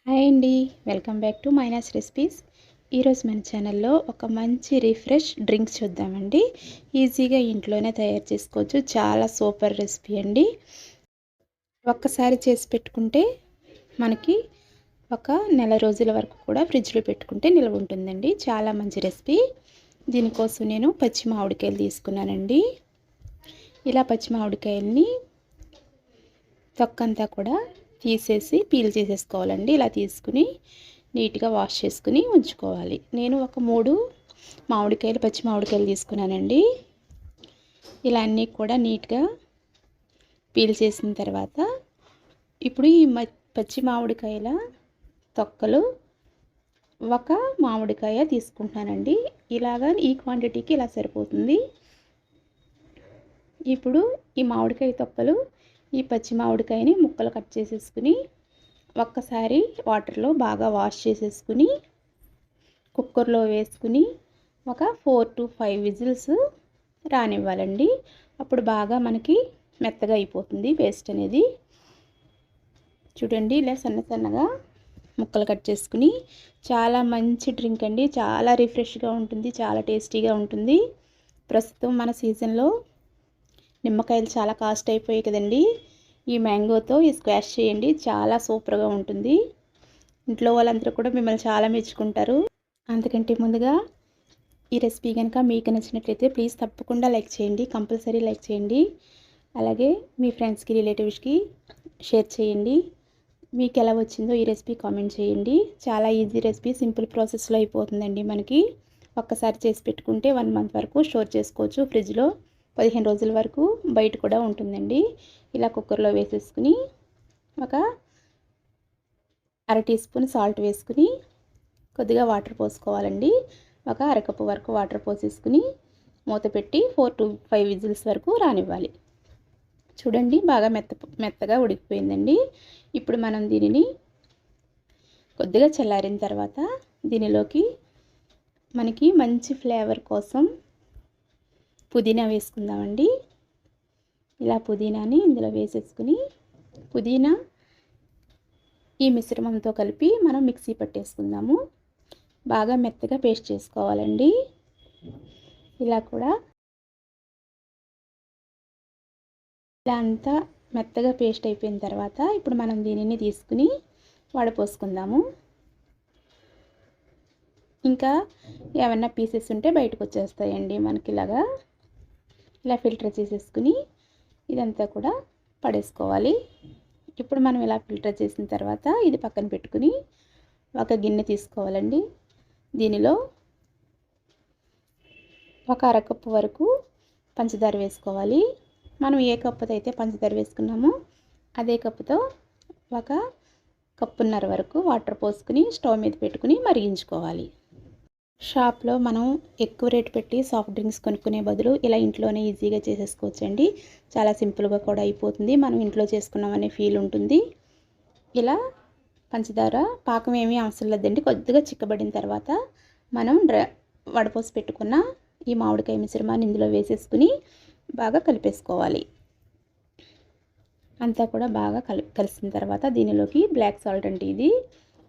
Hi అండి, welcome back to మైనాస్ recipes. ఈరోజు మన ఛానల్లో ఒక మంచి రిఫ్రెష్ డ్రింక్స్ చూద్దామండి. ఈజీగా ఇంట్లోనే తయారు చేసుకోవచ్చు. చాలా సూపర్ రెసిపీ అండి. ఒక్కసారి చేసి పెట్టుకుంటే మనకి ఒక నెల రోజుల వరకు కూడా ఫ్రిడ్జ్లో పెట్టుకుంటే నిల్వ ఉంటుందండి. చాలా మంచి రెసిపీ. దీనికోసం నేను పచ్చి మామిడికాయలు తీసుకున్నానండి. ఇలా పచ్చి మామిడికాయల్ని తొక్కంతా కూడా తీసేసి పీల్ చేసేసుకోవాలండి. ఇలా తీసుకుని నీట్గా వాష్ చేసుకుని ఉంచుకోవాలి. నేను ఒక 3 మామిడికాయలు పచ్చి మామిడికాయలు తీసుకున్నానండి. ఇలా అన్నీ కూడా నీట్గా పీల్ చేసిన తర్వాత ఇప్పుడు ఈ పచ్చి మామిడికాయల తొక్కలు ఒక మామిడికాయ తీసుకుంటానండి. ఇలాగా ఈ క్వాంటిటీకి ఇలా సరిపోతుంది. ఇప్పుడు ఈ మామిడికాయ తొక్కలు ఈ పచ్చి మామిడికాయని ముక్కలు కట్ చేసేసుకుని ఒక్కసారి వాటర్లో బాగా వాష్ చేసేసుకుని కుక్కర్లో వేసుకుని ఒక 4 to 5 విజిల్స్ రానివ్వాలండి. అప్పుడు బాగా మనకి మెత్తగా అయిపోతుంది పేస్ట్ అనేది. చూడండి, ఇలా సన్నగా ముక్కలు కట్ చేసుకుని చాలా మంచి డ్రింక్ అండి. చాలా రిఫ్రెష్గా ఉంటుంది, చాలా టేస్టీగా ఉంటుంది. ప్రస్తుతం మన సీజన్లో నిమ్మకాయలు చాలా కాస్ట్ అయిపోయాయి కదండి. ఈ మ్యాంగోతో ఈ స్క్వాష్ చేయండి, చాలా సూపర్గా ఉంటుంది. ఇంట్లో వాళ్ళందరూ కూడా మిమ్మల్ని చాలా మెచ్చుకుంటారు. అందుకంటే ముందుగా ఈ రెసిపీ కనుక మీకు నచ్చినట్లయితే ప్లీజ్ తప్పకుండా లైక్ చేయండి, కంపల్సరీ లైక్ చేయండి. అలాగే మీ ఫ్రెండ్స్కి, రిలేటివ్స్కి షేర్ చేయండి. మీకు ఎలా వచ్చిందో ఈ రెసిపీ కామెంట్ చేయండి. చాలా ఈజీ రెసిపీ, సింపుల్ ప్రాసెస్లో అయిపోతుందండి. మనకి ఒక్కసారి చేసి పెట్టుకుంటే 1 మంత్ వరకు స్టోర్ చేసుకోవచ్చు. ఫ్రిడ్జ్లో 15 రోజుల వరకు బయట కూడా ఉంటుందండి. ఇలా కుక్కర్లో వేసేసుకుని ఒక 1/2 టీ స్పూన్ సాల్ట్ వేసుకుని కొద్దిగా వాటర్ పోసుకోవాలండి. ఒక అరకప్పు వరకు వాటర్ పోసేసుకుని మూత పెట్టి 4 to 5 విజిల్స్ వరకు రానివ్వాలి. చూడండి, బాగా మెత్తగా ఉడికిపోయిందండి. ఇప్పుడు మనం దీనిని కొద్దిగా చల్లారిన తర్వాత దీనిలోకి మనకి మంచి ఫ్లేవర్ కోసం పుదీనా వేసుకుందామండి. ఇలా పుదీనాని ఇందులో వేసేసుకుని పుదీనా ఈ మిశ్రమంతో కలిపి మనం మిక్సీ పట్టేసుకుందాము. బాగా మెత్తగా పేస్ట్ చేసుకోవాలండి. ఇలా కూడా ఇలా అంతా మెత్తగా పేస్ట్ అయిపోయిన తర్వాత ఇప్పుడు మనం దీనిని తీసుకుని వడపోసుకుందాము. ఇంకా ఏమన్నా పీసెస్ ఉంటే బయటకు వచ్చేస్తాయండి మనకి. ఇలా ఫిల్టర్ చేసేసుకుని ఇదంతా కూడా పడేసుకోవాలి. ఇప్పుడు మనం ఇలా ఫిల్టర్ చేసిన తర్వాత ఇది పక్కన పెట్టుకుని ఒక గిన్నె తీసుకోవాలండి. దీనిలో ఒక అరకప్పు వరకు పంచదార వేసుకోవాలి. మనం ఏ కప్పుతో అయితే పంచదార వేసుకున్నామో అదే కప్పుతో ఒక కప్పున్నర వరకు వాటర్ పోసుకుని స్టవ్ మీద పెట్టుకుని మరిగించుకోవాలి. షాప్లో మనం ఎక్కువ రేటు పెట్టి సాఫ్ట్ డ్రింక్స్ కొనుక్కునే బదులు ఇలా ఇంట్లోనే ఈజీగా చేసేసుకోవచ్చండి. చాలా సింపుల్గా కూడా అయిపోతుంది. మనం ఇంట్లో చేసుకున్నామనే ఫీల్ ఉంటుంది. ఇలా పంచదార పాకం ఏమీ అవసరం లేదండి. కొద్దిగా చిక్కబడిన తర్వాత మనం వడపోసి పెట్టుకున్న ఈ మామిడికాయ మిశ్రమాన్ని ఇందులో వేసేసుకుని బాగా కలిపేసుకోవాలి. అంతా కూడా బాగా కలిసిన తర్వాత దీనిలోకి బ్లాక్ సాల్ట్ అంటే ఇది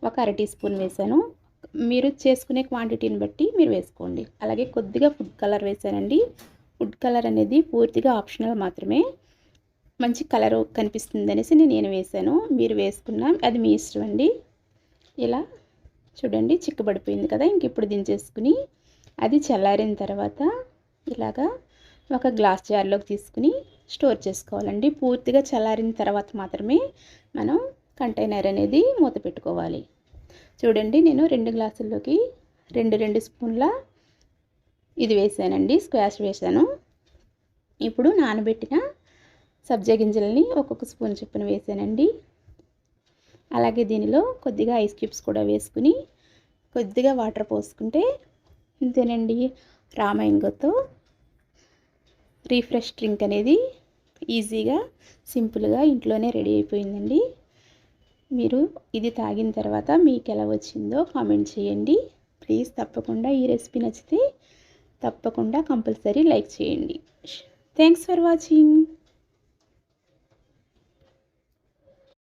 ఒక 1/2 టీ స్పూన్ వేసాను. మీరు చేసుకునే క్వాంటిటీని బట్టి మీరు వేసుకోండి. అలాగే కొద్దిగా ఫుడ్ కలర్ వేసానండి. ఫుడ్ కలర్ అనేది పూర్తిగా ఆప్షనల్ మాత్రమే. మంచి కలర్ కనిపిస్తుంది అనేసి నేను వేసాను. మీరు వేసుకున్నా అది మీ ఇష్టం అండి. ఇలా చూడండి, చిక్కబడిపోయింది కదా. ఇంక ఇప్పుడు దించేసుకుని అది చల్లారిన తర్వాత ఇలాగా ఒక గ్లాస్ జార్లోకి తీసుకుని స్టోర్ చేసుకోవాలండి. పూర్తిగా చల్లారిన తర్వాత మాత్రమే మనం కంటైనర్ అనేది మూత పెట్టుకోవాలి. చూడండి, నేను 2 గ్లాసుల్లోకి 2 స్పూన్ల ఇది వేసానండి, స్క్వాష్ వేసాను. ఇప్పుడు నానబెట్టిన సబ్జా గింజలని ఒక్కొక్క స్పూన్ చొప్పున వేసానండి. అలాగే దీనిలో కొద్దిగా ఐస్ క్యూబ్స్ కూడా వేసుకుని కొద్దిగా వాటర్ పోసుకుంటే ఇంతేనండి, రామాయంగోతో రిఫ్రెష్ డ్రింక్ అనేది ఈజీగా సింపుల్గా ఇంట్లోనే రెడీ అయిపోయిందండి. మీరు ఇది తాగిన తర్వాత మీకు ఎలా వచ్చిందో కామెంట్ చేయండి. ప్లీజ్ తప్పకుండా ఈ రెసిపీ నచ్చితే తప్పకుండా కంపల్సరీ లైక్ చేయండి. Thanks for watching.